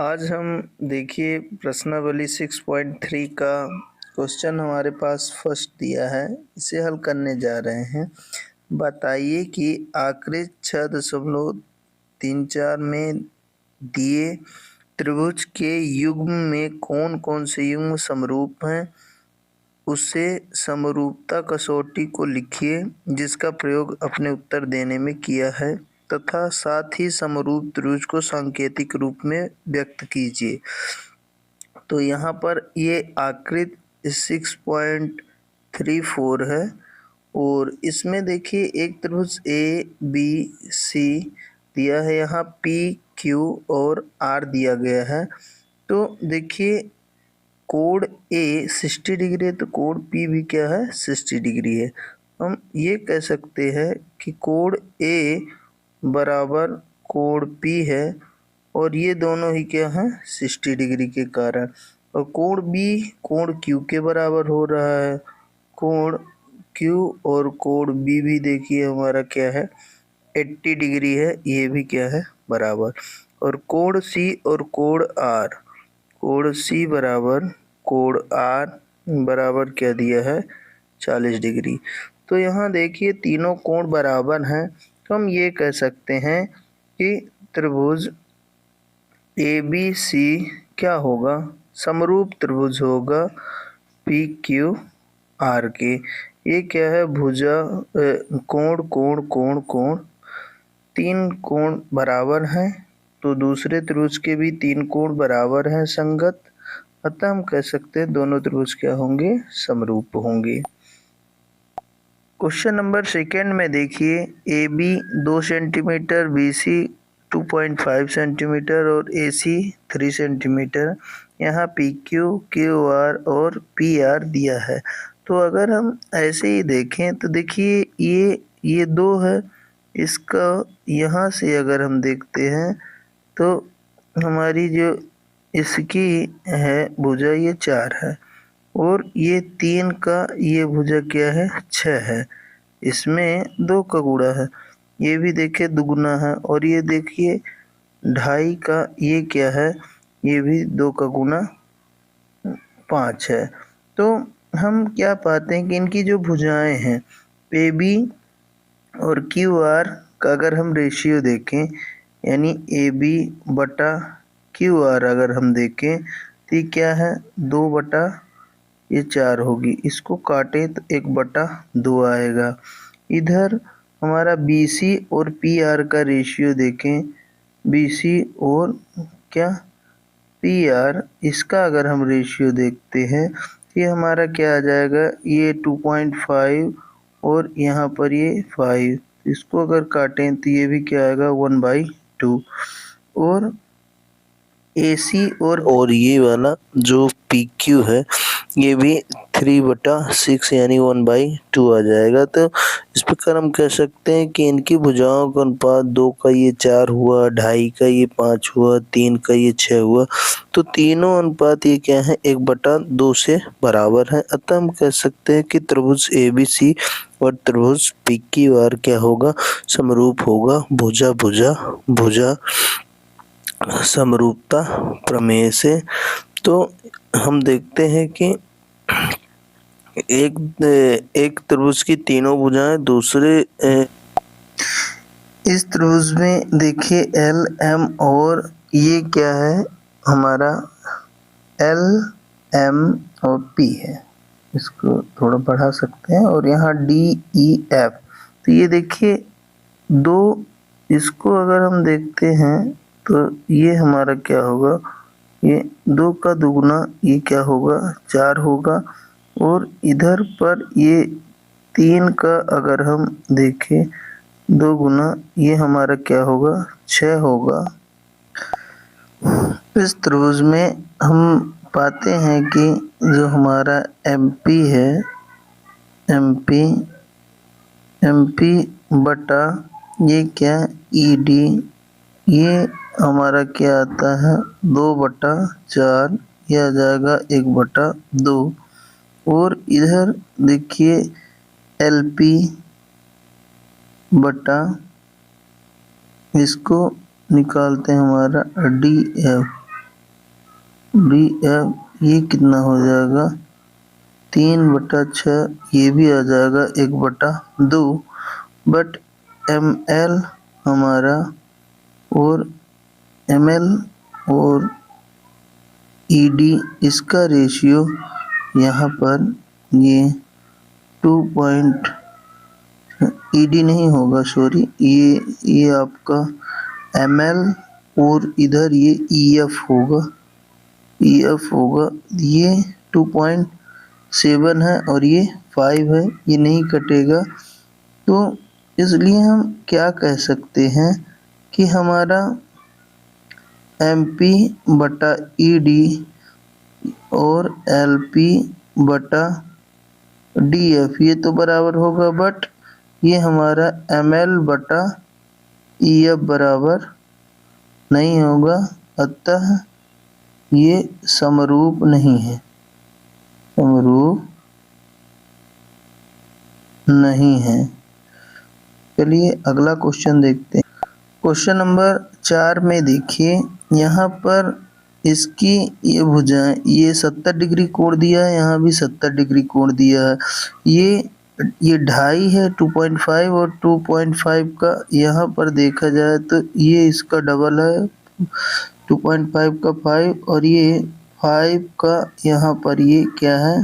आज हम देखिए प्रश्नावली 6.3 का क्वेश्चन हमारे पास फर्स्ट दिया है। इसे हल करने जा रहे हैं। बताइए कि आकृति 6.34 में दिए त्रिभुज के युग्म में कौन कौन से युग्म समरूप हैं। उसे समरूपता कसौटी को लिखिए जिसका प्रयोग अपने उत्तर देने में किया है तथा साथ ही समरूप त्रिभुज को सांकेतिक रूप में व्यक्त कीजिए। तो यहाँ पर ये आकृति 6.34 है और इसमें देखिए एक त्रिभुज ए बी सी दिया है, यहाँ पी क्यू और आर दिया गया है। तो देखिए कोण ए 60 डिग्री है तो कोण पी भी क्या है 60 डिग्री है। हम ये कह सकते हैं कि कोण ए बराबर कोण पी है और ये दोनों ही क्या हैं 60 डिग्री के कारण। और कोण बी कोण क्यू के बराबर हो रहा है। कोण क्यू और कोण बी भी देखिए हमारा क्या है 80 डिग्री है, ये भी क्या है बराबर। और कोण सी और कोण आर, कोण सी बराबर कोण आर बराबर क्या दिया है 40 डिग्री। तो यहाँ देखिए तीनों कोण बराबर हैं तो हम ये कह सकते हैं कि त्रिभुज ए बी सी क्या होगा समरूप त्रिभुज होगा पी क्यू आर के। ये क्या है भुजा कोण कोण कोण कोण, तीन कोण बराबर हैं तो दूसरे त्रिभुज के भी तीन कोण बराबर हैं संगत, अतः हम कह सकते हैं दोनों त्रिभुज क्या होंगे समरूप होंगे। क्वेश्चन नंबर सेकेंड में देखिए A B 2 centimetre, B C 2.5 centimetre और ए सी 3 सेंटीमीटर, यहाँ पी क्यू क्यू आर और पी आर दिया है। तो अगर हम ऐसे ही देखें तो देखिए ये दो है, इसका यहाँ से अगर हम देखते हैं तो हमारी जो इसकी है भुजा ये 4 है और ये 3 का ये भुजा क्या है 6 है, इसमें 2 का गुणा है, ये भी देखिए दुगुना है और ये देखिए 2.5 का ये क्या है ये भी 2 का गुणा 5 है। तो हम क्या पाते हैं कि इनकी जो भुजाएं हैं ए बी और क्यू आर का अगर हम रेशियो देखें यानी ए बी बटा क्यू आर अगर हम देखें तो ये क्या है 2 बटा ये 4 होगी, इसको काटे तो 1 बटा 2 आएगा। इधर हमारा बी सी और पी आर का रेशियो देखें, बी सी और क्या पी आर, इसका अगर हम रेशियो देखते हैं ये हमारा क्या आ जाएगा ये 2.5 और यहाँ पर ये 5, इसको अगर काटें तो ये भी क्या आएगा 1/2। और ए सी और ये वाला जो पी क्यू है ये भी 3/6 यानी 1/2 आ जाएगा। तो इस प्रकार हम कह सकते हैं कि इनकी भुजाओं का अनुपात 2 का ये 4 हुआ, 2.5 का ये 5 हुआ, 3 का ये 6 हुआ। तो तीनों अनुपात ये क्या है 1/2 से बराबर है, अतः हम कह सकते हैं कि त्रिभुज ए बी सी और त्रिभुज पी क्यू आर क्या होगा समरूप होगा भुजा भुजा भुजा समरूपता प्रमेय से। तो हम देखते हैं कि एक त्रिभुज की तीनों भुजाएं दूसरे इस त्रिभुज में देखिए एल एम और ये क्या है हमारा एल एम और पी है, इसको थोड़ा बढ़ा सकते हैं और यहाँ डी ई एफ। तो ये देखिए दो, इसको अगर हम देखते हैं तो ये हमारा क्या होगा ये 2 का दुगुना ये क्या होगा 4 होगा और इधर पर ये 3 का अगर हम देखें 2 गुना ये हमारा क्या होगा 6 होगा। इस त्रिभुज में हम पाते हैं कि जो हमारा एमपी है एमपी बटा ये क्या ईडी, ये हमारा क्या आता है 2/4, यह आ जाएगा 1/2। और इधर देखिए एलपी बटा इसको निकालते हैं हमारा डी एफ, बी एफ ये कितना हो जाएगा 3/6, ये भी आ जाएगा 1/2। बट एम एल हमारा और एम एल और ई डी इसका रेशियो यहाँ पर ये 2 ई डी नहीं होगा, सॉरी, ये आपका एम एल और इधर ये ई एफ होगा, ये 2.7 है और ये 5 है, ये नहीं कटेगा। तो इसलिए हम क्या कह सकते हैं कि हमारा एम पी बटा ई डी और एल पी बटा डी एफ ये तो बराबर होगा, बट ये हमारा एम एल बटा ई एफ बराबर नहीं होगा, अतः ये समरूप नहीं है, समरूप नहीं है। चलिए अगला क्वेश्चन देखते हैं। क्वेश्चन नंबर 4 में देखिए, यहाँ पर इसकी ये भुजाएं, ये 70 डिग्री कोण दिया है, यहाँ भी 70 डिग्री कोण दिया है। ये 2.5 है 2.5 और 2.5 का यहाँ पर देखा जाए तो ये इसका डबल है 2.5 का 5 और ये 5 का यहाँ पर ये क्या है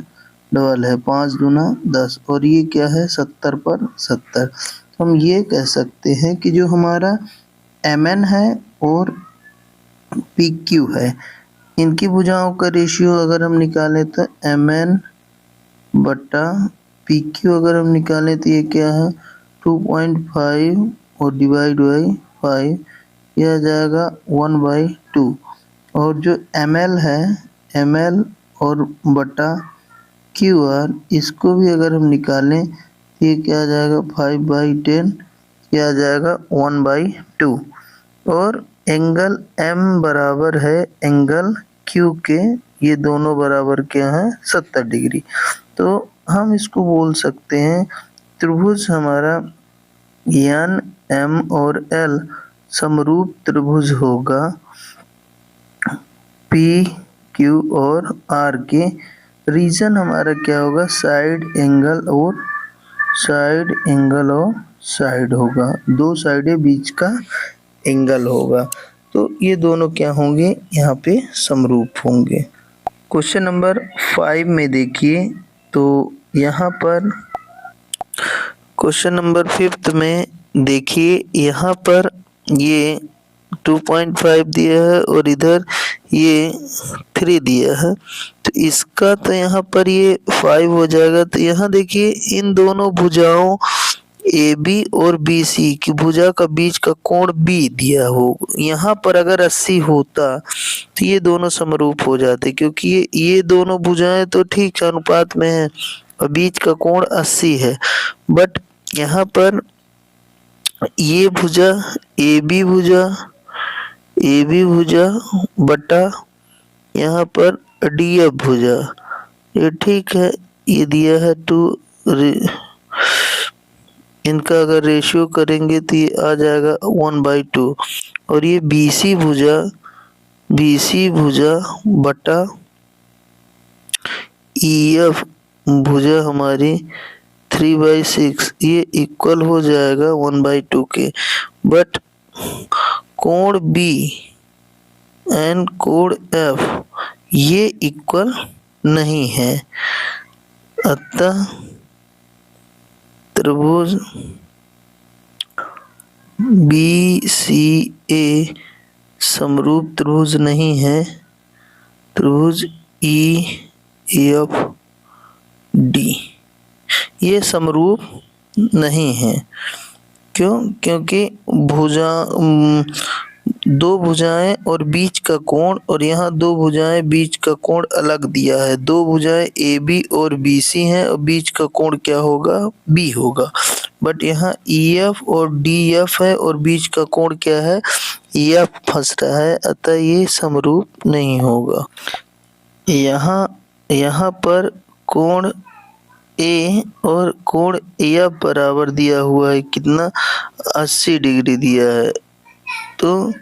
डबल है 5 दूना 10 और ये क्या है 70 पर 70। हम ये कह सकते हैं कि जो हमारा एम एन है और पी क्यू है, इनकी भुजाओं का रेशियो अगर हम निकालें तो एम एन बटा पी क्यू अगर हम निकालें तो ये क्या है 2.5 और डिवाइड बाई 5, यह आ जाएगा 1/2। और जो एम एल है, एम एल और बटा क्यू आर, इसको भी अगर हम निकालें तो ये क्या आ जाएगा 5/10, क्या आ जाएगा 1/2। और एंगल एम बराबर है एंगल क्यू के, ये दोनों बराबर क्या है 70 डिग्री। तो हम इसको बोल सकते हैं त्रिभुज हमारा एन एम और एल समरूप त्रिभुज होगा पी क्यू और आर के। रीजन हमारा क्या होगा साइड एंगल और साइड होगा, दो साइडें बीच का एंगल होगा, तो ये दोनों क्या होंगे यहाँ पे समरूप होंगे। क्वेश्चन नंबर 5 में देखिए, तो यहाँ पर क्वेश्चन नंबर 5 में देखिए, यहाँ पर ये 2.5 दिया है और इधर ये 3 दिया है, तो इसका तो यहाँ पर ये 5 हो जाएगा। तो यहाँ देखिए इन दोनों भुजाओं ए बी और बी सी की भुजा का बीच का कोण बी दिया हो, यहाँ पर अगर 80 होता तो ये दोनों समरूप हो जाते, क्योंकि ये दोनों भुजाएं तो ठीक अनुपात में है और बीच का कोण 80 है। बट यहाँ पर ये भुजा ए बी भुजा बटा यहाँ पर डी एफ भुजा, ये ठीक है, ये दिया है 2, इनका अगर रेशियो करेंगे तो ये आ जाएगा 1/2। और ये बी सी भुजा बटा ई एफ भुजा हमारी 3/6, ये इक्वल हो जाएगा 1/2 के। बट कोण बी एंड कोण एफ ये इक्वल नहीं है, अतः त्रिभुज बी सी ए समरूप त्रिभुज नहीं है, त्रिभुज ई एफ डी ये समरूप नहीं है। क्यों? क्योंकि दो भुजाएं और बीच का कोण, और यहाँ दो भुजाएं बीच का कोण अलग दिया है, दो भुजाएं ए बी और बी सी हैं और बीच का कोण क्या होगा बी होगा। बट यहाँ ई एफ और डी एफ है और बीच का कोण क्या है ई एफ फंस रहा है, अतः ये समरूप नहीं होगा। यहाँ पर कोण ए और कोण एफ बराबर दिया हुआ है, कितना 80 डिग्री दिया है। तो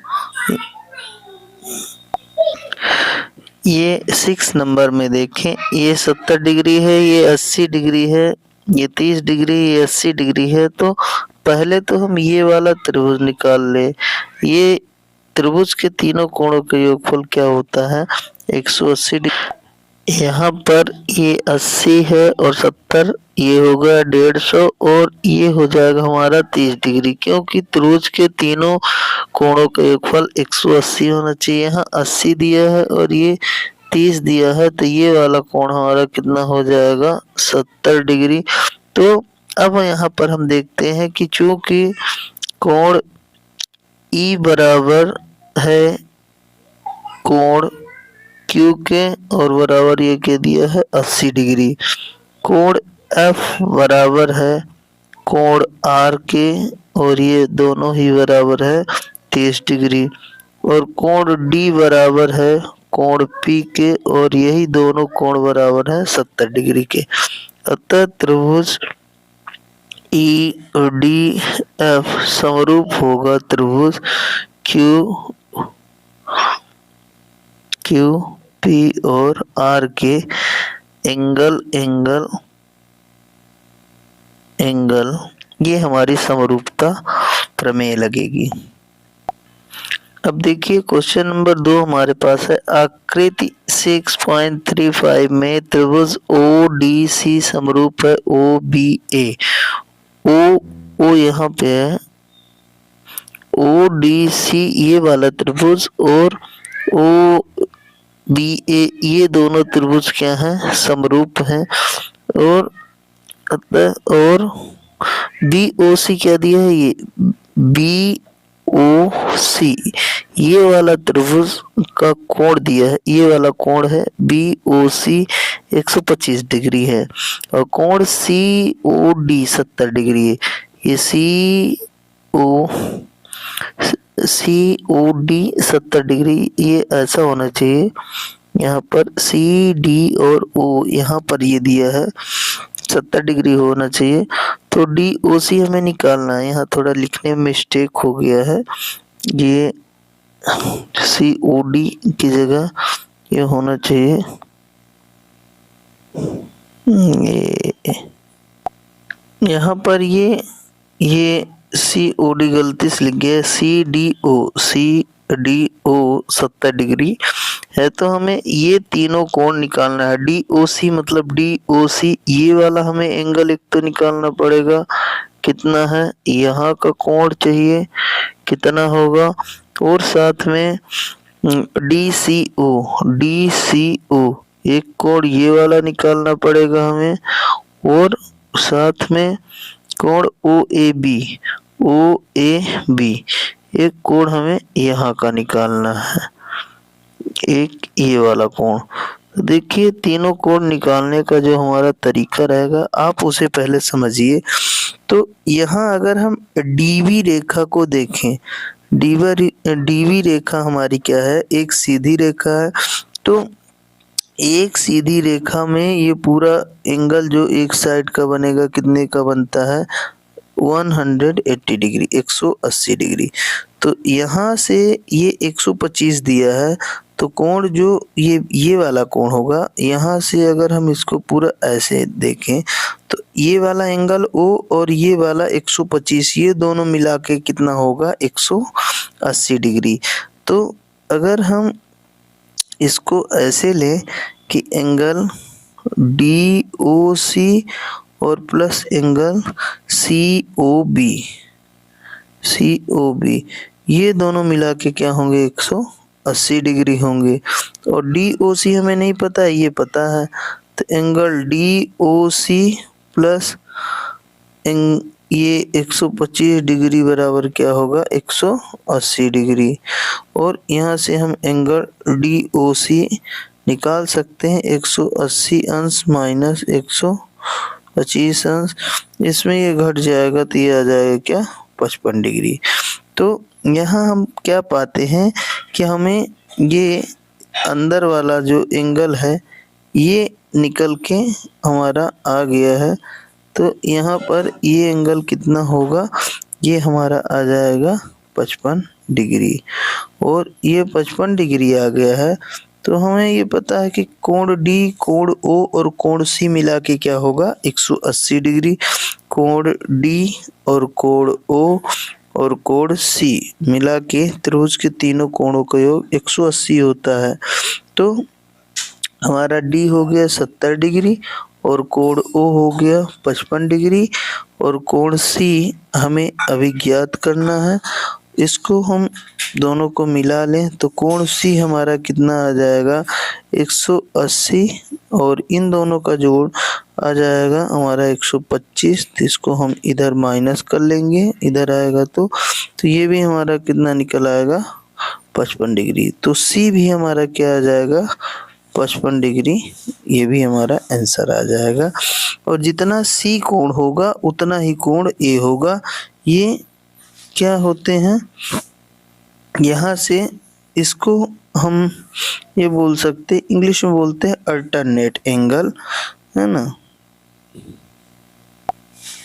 ये 6 नंबर में देखें, ये 70 डिग्री है, ये 80 डिग्री है, ये 30 डिग्री, ये 80 डिग्री है। तो पहले तो हम ये वाला त्रिभुज निकाल ले। ये त्रिभुज के तीनों कोणों का योगफल क्या होता है? 180 डिग्री। यहाँ पर ये 80 है और 70, ये होगा 150 और ये हो जाएगा हमारा 30 डिग्री, क्योंकि त्रिभुज के तीनों कोणों का योगफल 180 होना चाहिए। यहाँ 80 दिया है और ये 30 दिया है, तो ये वाला कोण हमारा कितना हो जाएगा? 70 डिग्री। तो अब यहाँ पर हम देखते हैं कि चूंकि कोण ई बराबर है कोण क्यू के और बराबर ये के दिया है 80 डिग्री, कोण एफ बराबर है कोण आर के और ये दोनों ही बराबर है 30 डिग्री, और कोण डी बराबर है कोण पी के और यही दोनों कोण बराबर है 70 डिग्री के। अतः त्रिभुज ई डी एफ समरूप होगा त्रिभुज क्यू पी और आर के एंगल ये हमारी समरूपता प्रमेय लगेगी। अब देखिए क्वेश्चन नंबर 2 हमारे पास है, आकृति 6.35 में त्रिभुज ओ डी सी समरूप है ओ बी ए। ओ यहाँ पे है, ओ डी सी ये वाला त्रिभुज और ओ बी ए ये दोनों त्रिभुज क्या हैं? समरूप हैं। और बी ओ सी क्या दिया है? ये बी ओ सी ये वाला त्रिभुज का कोण दिया है, ये वाला कोण है बी ओ सी 125 डिग्री है, और कोण सी ओ डी 70 डिग्री है। ये सी ओ डी 70 डिग्री, ये ऐसा होना चाहिए। यहाँ पर सी डी और ओ यहाँ पर ये दिया है 70 डिग्री होना चाहिए, तो डी ओ सी हमें निकालना है। यहाँ थोड़ा लिखने में मिस्टेक हो गया है, ये सी ओ डी की जगह ये होना चाहिए ये, यहाँ पर ये सी ओ डी गलती से लिख गया, सी डी ओ 70 डिग्री है। तो हमें ये तीनों कोण निकालना है। डी ओ सी मतलब डी ओ सी ये वाला हमें एंगल एक तो निकालना पड़ेगा, कितना है? यहाँ का कोण चाहिए, कितना होगा? और साथ में डी सी ओ एक कोण ये वाला निकालना पड़ेगा हमें, और साथ में कोण ओ ए बी एक कोण हमें यहाँ का निकालना है, एक ये वाला कोण। देखिए तीनों कोण निकालने का जो हमारा तरीका रहेगा आप उसे पहले समझिए। तो यहाँ अगर हम डीवी रेखा को देखें, डीवी रेखा हमारी क्या है? एक सीधी रेखा है। तो एक सीधी रेखा में ये पूरा एंगल जो एक साइड का बनेगा कितने का बनता है? 180 डिग्री, 180 डिग्री। तो यहाँ से ये 125 दिया है, तो कोण जो ये वाला कोण होगा, यहाँ से अगर हम इसको पूरा ऐसे देखें तो ये वाला एंगल O और ये वाला 125 ये दोनों मिला के कितना होगा? 180 डिग्री। तो अगर हम इसको ऐसे लें कि एंगल डी ओ सी और plus angle C O B ये दोनों मिला के क्या होंगे? 180 डिग्री होंगे। और डी ओ सी हमें नहीं पता है, ये पता है, तो angle D O C plus ये 125 डिग्री बराबर क्या होगा? 180 डिग्री। और यहाँ से हम एंगल डी ओ सी निकाल सकते हैं, 180 अंश माइनस 125 अंश, इसमें ये घट जाएगा तो ये आ जाएगा क्या? 55 डिग्री। तो यहाँ हम क्या पाते हैं कि हमें ये अंदर वाला जो एंगल है ये निकल के हमारा आ गया है। तो यहाँ पर ये एंगल कितना होगा? ये हमारा आ जाएगा 55 डिग्री, और ये 55 डिग्री आ गया है। तो हमें ये पता है कि कोण डी, कोण ओ और कोण सी मिला के क्या होगा 180 डिग्री। कोण डी और कोण ओ और कोण सी मिला के त्रिभुज के तीनों कोणों का योग 180 होता है। तो हमारा डी हो गया 70 डिग्री और कोण ओ हो गया 55 डिग्री और कोण सी हमें अभी ज्ञात करना है। इसको हम दोनों को मिला लें तो कोण सी हमारा कितना आ जाएगा 180 और इन दोनों का जोड़ आ जाएगा हमारा 125। तो इसको हम इधर माइनस कर लेंगे, इधर आएगा तो ये भी हमारा कितना निकल आएगा 55 डिग्री। तो सी भी हमारा क्या आ जाएगा 55 डिग्री, ये भी हमारा आंसर आ जाएगा। और जितना सी कोण होगा उतना ही कोण ए होगा। ये क्या होते हैं, यहाँ से इसको हम ये बोल सकते, इंग्लिश में बोलते हैं अल्टरनेट एंगल, है ना।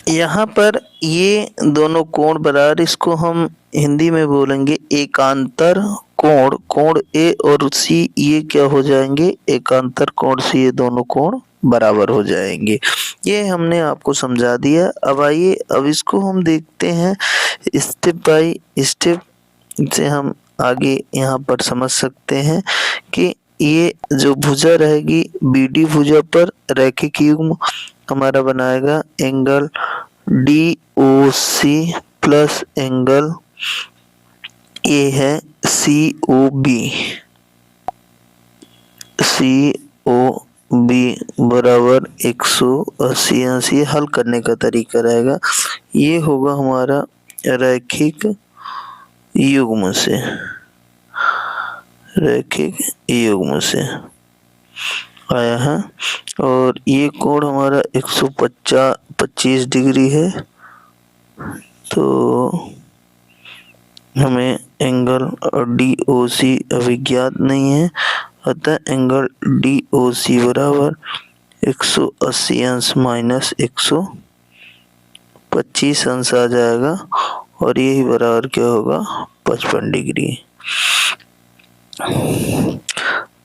यहाँ पर ये दोनों कोण बराबर, इसको हम हिंदी में बोलेंगे एकांतर कोण। कोण ए और सी ये क्या हो जाएंगे एकांतर कोण से, ये दोनों कोण बराबर हो जाएंगे। ये हमने आपको समझा दिया। अब आइए अब इसको हम देखते हैं स्टेप बाय स्टेप से हम आगे यहाँ पर समझ सकते हैं कि ये जो भुजा रहेगी बीडी भुजा पर रैखिक युग्म हमारा बनाएगा एंगल DOC प्लस एंगल ये है COB। COB बराबर 180 हल करने का तरीका रहेगा। ये होगा हमारा रैखिक युग्म से, रैखिक युग्म से आया है। और ये कोण हमारा 125 डिग्री है। तो हमें एंगल DOC अभी ज्ञात नहीं है, अतः एंगल DOC बराबर 180 अंश माइनस 125 अंश आ जाएगा और यही बराबर क्या होगा 55 डिग्री।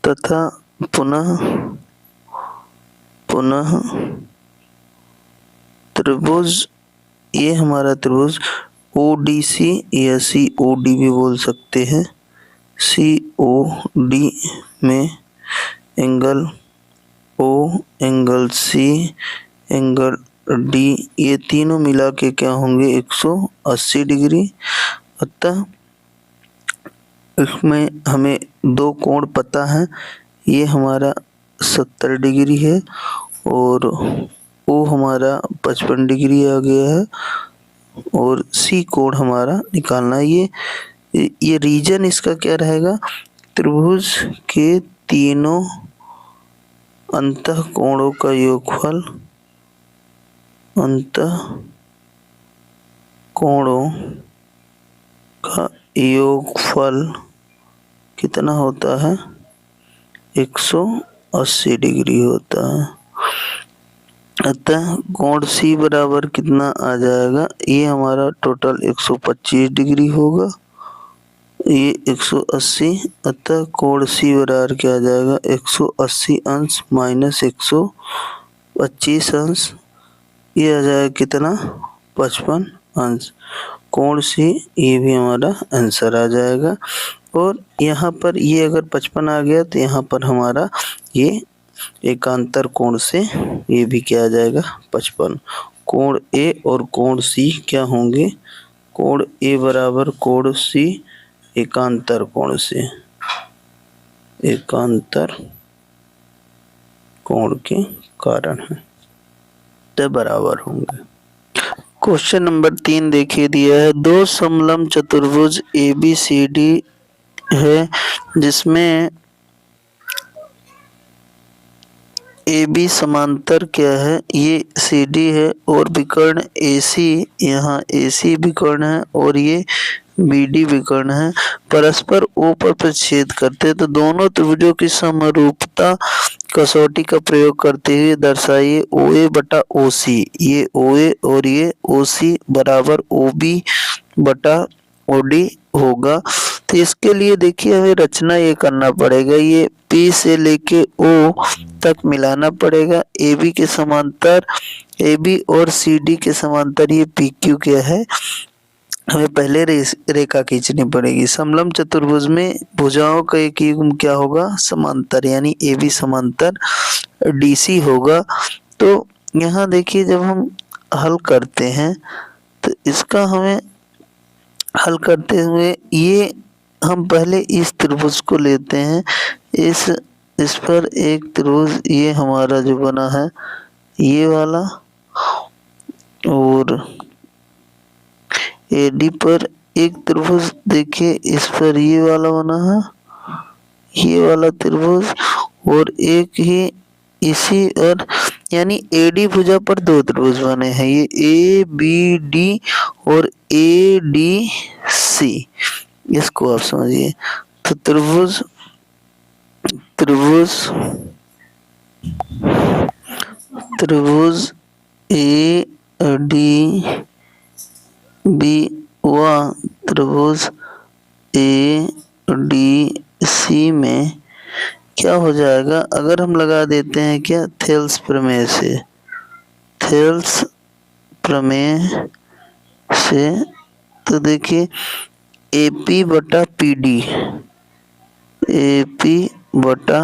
तथा पुनः त्रिभुज, ये हमारा त्रिभुज ODC या COD भी बोल सकते हैं। COD में angle O, angle C, angle D ये तीनों मिला के क्या होंगे 180 डिग्री। अतः इसमें हमें दो कोण पता है, ये हमारा 70 डिग्री है और O हमारा 55 डिग्री आ गया है और C कोण हमारा निकालना है। ये रीजन इसका क्या रहेगा, त्रिभुज के तीनों अंतः कोणों का योगफल, अंतः कोणों का योगफल कितना होता है 180 डिग्री होता है। अतः कोण C बराबर कितना आ जाएगा, ये हमारा टोटल 125 डिग्री होगा, ये 180। अतः कोण C बराबर क्या आ जाएगा 180 अंश माइनस 125 अंश, ये आ जाएगा कितना 55 अंश। कोण C ये भी हमारा आंसर आ जाएगा। और यहाँ पर ये अगर 55 आ गया तो यहाँ पर हमारा ये एकांतर कोण से ये भी क्या आ जाएगा 55। कोण A और कोण C क्या होंगे, कोण A बराबर कोण C एकांतर कोण से, एकांतर कोण के कारण है, तो बराबर होंगे। क्वेश्चन नंबर 3 देखिए दिया है, दो समलंब चतुर्भुज ABCD है जिसमें AB समांतर क्या है, ये CD है और विकर्ण AC, यहाँ AC विकर्ण है और ये BD विकर्ण है, परस्पर O पर प्रतिच्छेद करते हैं। तो दोनों त्रिभुजों की समरूपता कसौटी का प्रयोग करते हुए दर्शाइए OA बटा OC। ये OA और ये OC बराबर OB बटा OD होगा। तो इसके लिए देखिए हमें रचना ये करना पड़ेगा, ये P से लेके O तक मिलाना पड़ेगा। AB के समांतर, AB और CD के समांतर ये PQ क्या है, हमें पहले रेखा खींचनी पड़ेगी। समलंब चतुर्भुज में भुजाओं का एक युग्म क्या होगा, समांतर, यानी AB समांतर DC होगा। तो यहाँ देखिए जब हम हल करते हैं तो इसका हमें हल करते हुए ये हम पहले इस त्रिभुज को लेते हैं, इस पर एक त्रिभुज ये हमारा जो बना है ये वाला, और AD पर एक त्रिभुज देखिए इस पर ये वाला बना है, ये वाला त्रिभुज, और एक ही इसी और यानी AD भुजा पर दो त्रिभुज बने हैं, ये ABD और ADC, इसको आप समझिए। तो त्रिभुज त्रिभुज त्रिभुज ADB व त्रिभुज ADC में क्या हो जाएगा, अगर हम लगा देते हैं क्या, थेल्स प्रमेय से, थेल्स प्रमेय से, तो देखिए AP बटा PD, AP बटा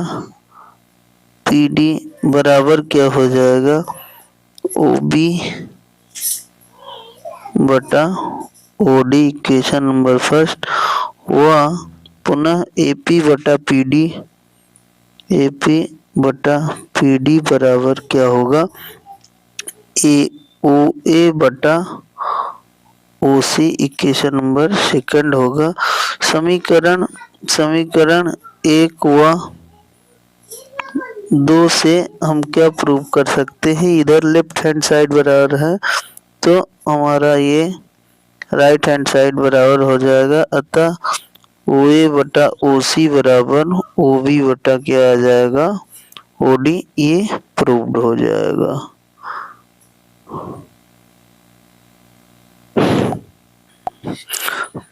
PD बराबर क्या हो जाएगा, OB बटा OD, इक्वेशन नंबर फर्स्ट, व पुनः AP बटा PD, AP बटा PD बराबर क्या होगा, OA बटा OC, इक्वेशन नंबर सेकंड होगा। समीकरण 1 व 2 से हम क्या प्रूव कर सकते हैं, इधर लेफ्ट हैंड साइड बराबर है तो हमारा ये राइट हैंड साइड बराबर हो जाएगा, अतः OA बटा OC बराबर OB बटा क्या आ जाएगा, OD, ये प्रूव्ड हो जाएगा।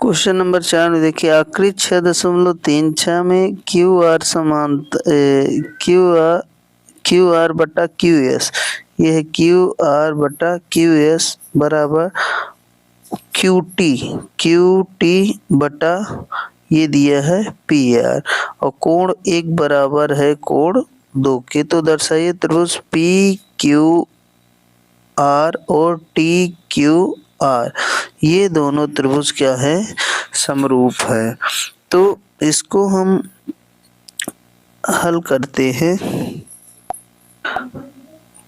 क्वेश्चन नंबर 4 में देखिए आकृति 6.36 में क्यू आर बटा QS, ये है QR बटा QS बराबर QT बटा ये दिया है PR, और कोण एक बराबर है कोण 2 के। तो दर्शाइए त्रिभुज PQR और TQR, ये दोनों त्रिभुज क्या है, समरूप है। तो इसको हम हल करते हैं,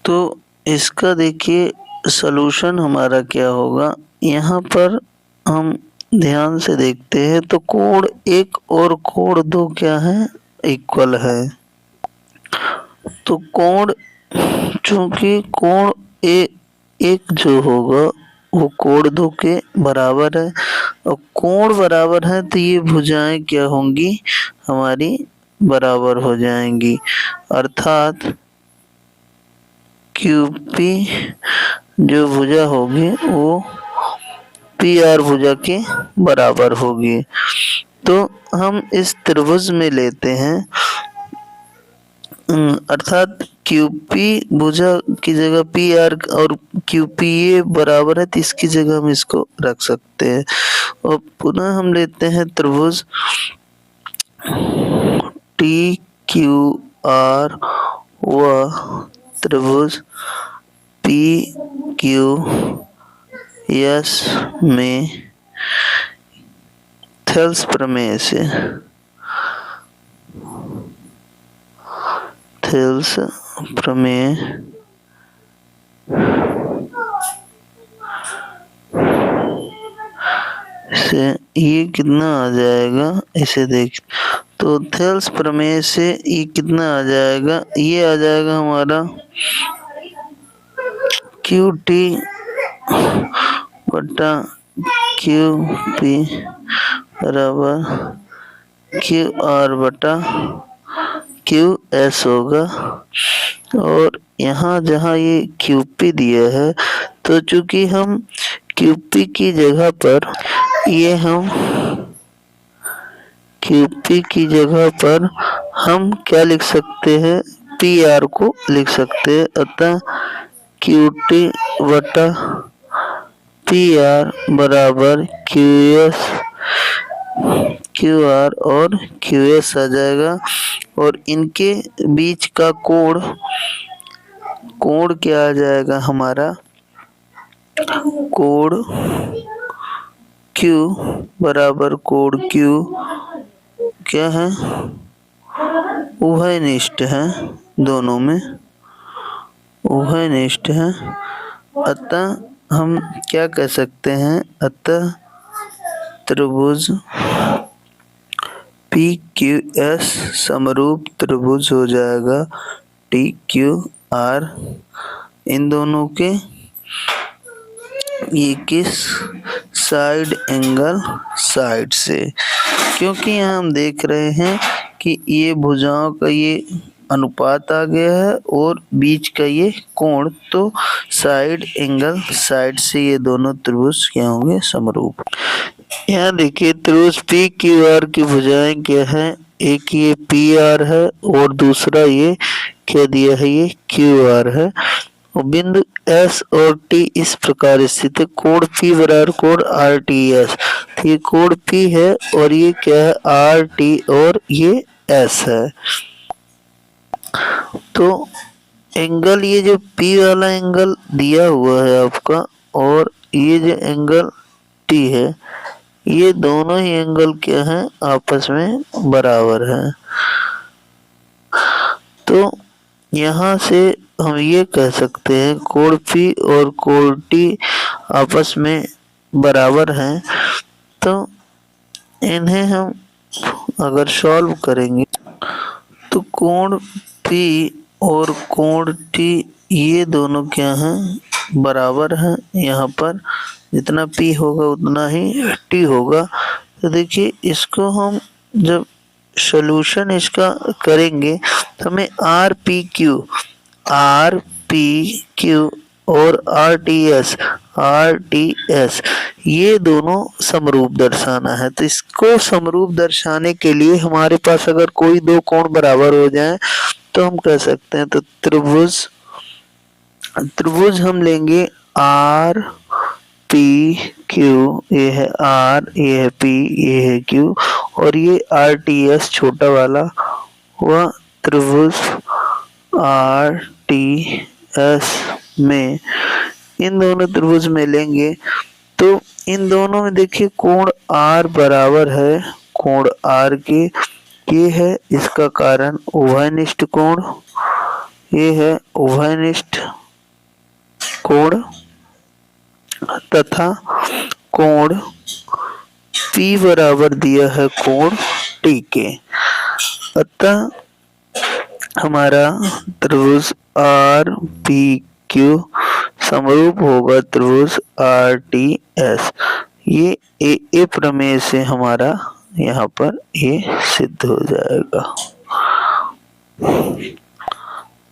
तो इसका देखिए सॉल्यूशन हमारा क्या होगा, यहाँ पर हम ध्यान से देखते हैं तो कोण 1 और कोण 2 क्या है, इक्वल है। तो कोण, चूंकि कोण एक जो होगा वो कोण 2 के बराबर है, और कोण बराबर है तो ये भुजाएं क्या होंगी, हमारी बराबर हो जाएंगी, अर्थात QP जो भुजा होगी वो PR भुजा के बराबर होगी। तो हम इस त्रिभुज में लेते हैं, अर्थात QP भुजा की जगह PR और QP ये बराबर है, तो इसकी जगह हम इसको रख सकते हैं। और पुनः हम लेते हैं त्रिभुज TQR व त्रिभुज PQS में थेल्स प्रमेय से, थेल्स प्रमेय से ये कितना आ जाएगा, इसे देख, तो थेल्स प्रमेय से ये कितना आ जाएगा, ये आ जाएगा हमारा QT बटा QP बराबर QR बटा QS होगा। और यहाँ जहाँ ये QP दिया है, तो चूंकि हम QP की जगह पर ये हम QP की जगह पर हम क्या लिख सकते हैं, PR को लिख सकते हैं। अतः QT बटा PR बराबर QR और QS आ जाएगा। और इनके बीच का कोण क्या आ जाएगा हमारा, कोण Q बराबर कोण Q क्या है, उभयनिष्ठ है, दोनों में उभयनिष्ठ है। अतः हम क्या कह सकते हैं, अतः त्रिभुज PQS समरूप त्रिभुज हो जाएगा TQR। इन दोनों के ये किस साइड एंगल साइड से, क्योंकि यहाँ हम देख रहे हैं कि ये भुजाओं का ये अनुपात आ गया है और बीच का ये कोण, तो साइड एंगल साइड से ये दोनों त्रिभुज क्या होंगे, समरूप। यहाँ देखिए त्रिभुज PQR की भुजाएं क्या है, एक ये PR है और दूसरा ये क्या दिया है, ये QR है। और बिंदु S और T इस प्रकार स्थित है, कोण P बराबर कोण RTS। तो ये कोण P है और ये क्या है, RT और ये S है। तो एंगल ये जो P वाला एंगल दिया हुआ है आपका, और ये जो एंगल T है, ये दोनों ही एंगल क्या है, आपस में बराबर है। तो यहाँ से हम ये कह सकते हैं कोण P और कोण T आपस में बराबर हैं। तो इन्हें हम अगर सॉल्व करेंगे तो कोण P और कोण T ये दोनों क्या हैं, बराबर हैं। यहाँ पर जितना P होगा उतना ही T होगा। तो देखिए इसको हम जब सॉल्यूशन इसका करेंगे तो हमें RPQ और RTS ये दोनों समरूप दर्शाना है। तो इसको समरूप दर्शाने के लिए हमारे पास अगर कोई दो कोण बराबर हो जाए तो हम कह सकते हैं, तो त्रिभुज हम लेंगे RPQ, ये है R, ये है P, ये है Q, और ये RTS छोटा वाला हुआ। त्रिभुज RTS में इन दोनों त्रिभुज में लेंगे तो इन दोनों में देखिए कोण R बराबर है कोण R के, ये है इसका कारण उभयनिष्ठ कोण, ये है उभयनिष्ठ कोण, तथा कोण P बराबर दिया है कोण T के। अतः हमारा त्रिभुज RPQ समरूप होगा त्रिभुज RTS। ये ए प्रमेय से हमारा यहाँ पर ये सिद्ध हो जाएगा।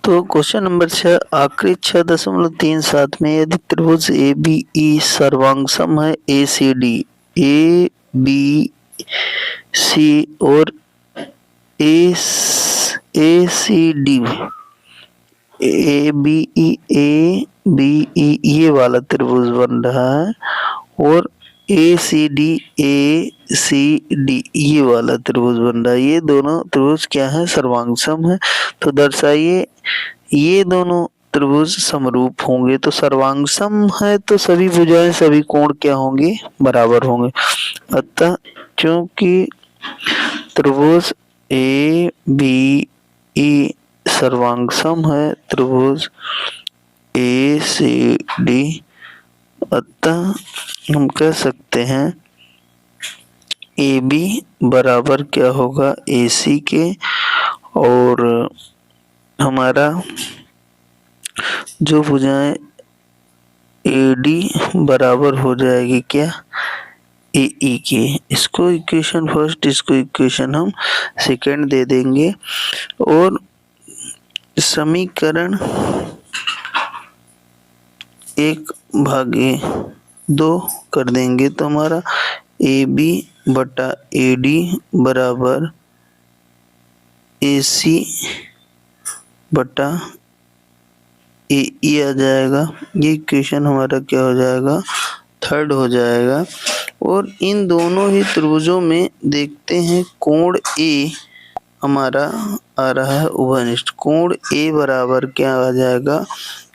तो क्वेश्चन नंबर 6, आकृति 6.37 में यदि त्रिभुज ABE सर्वांगसम है ACD, ABC और ACD, ABE ये वाला त्रिभुज बन रहा है और ACD ये वाला त्रिभुज बन रहा है। ये दोनों त्रिभुज क्या है, सर्वांगसम है। तो दर्शाइए ये दोनों त्रिभुज समरूप होंगे। तो सर्वांगसम है तो सभी भुजाएं सभी कोण क्या होंगे, बराबर होंगे। अतः क्योंकि त्रिभुज ABE सर्वांगसम है त्रिभुज ACD, अतः हम कह सकते हैं AB बराबर क्या होगा, AC के, और हमारा जो भुजाएं AD बराबर हो जाएगी क्या, AE के। इसको इक्वेशन फर्स्ट, इसको इक्वेशन हम सेकंड दे देंगे और समीकरण 1/2 कर देंगे। तो हमारा AB बटा AD बराबर AC बटा AE आ जाएगा। ये इक्वेशन हमारा क्या हो जाएगा, थर्ड हो जाएगा। और इन दोनों ही त्रिभुजों में देखते हैं कोण A हमारा आ रहा है उभयनिष्ठ। कोण A बराबर क्या आ जाएगा,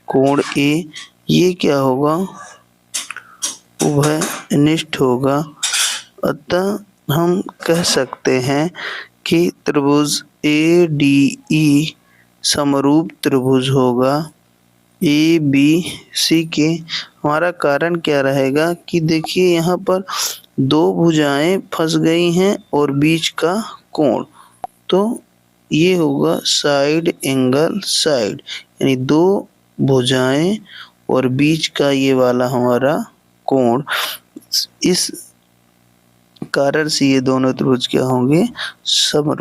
कोण A ये क्या होगा, उभयनिष्ठ होगा। अतः हम कह सकते हैं कि त्रिभुज ADE समरूप त्रिभुज होगा ABC के। हमारा कारण क्या रहेगा कि देखिए यहाँ पर दो भुजाएं फंस गई हैं और बीच का कोण, तो ये होगा साइड एंगल साइड, यानी दो भुजाएं और बीच का ये वाला हमारा कोण। इस कारण से ये दोनों त्रिभुज क्या होंगे, समरूप।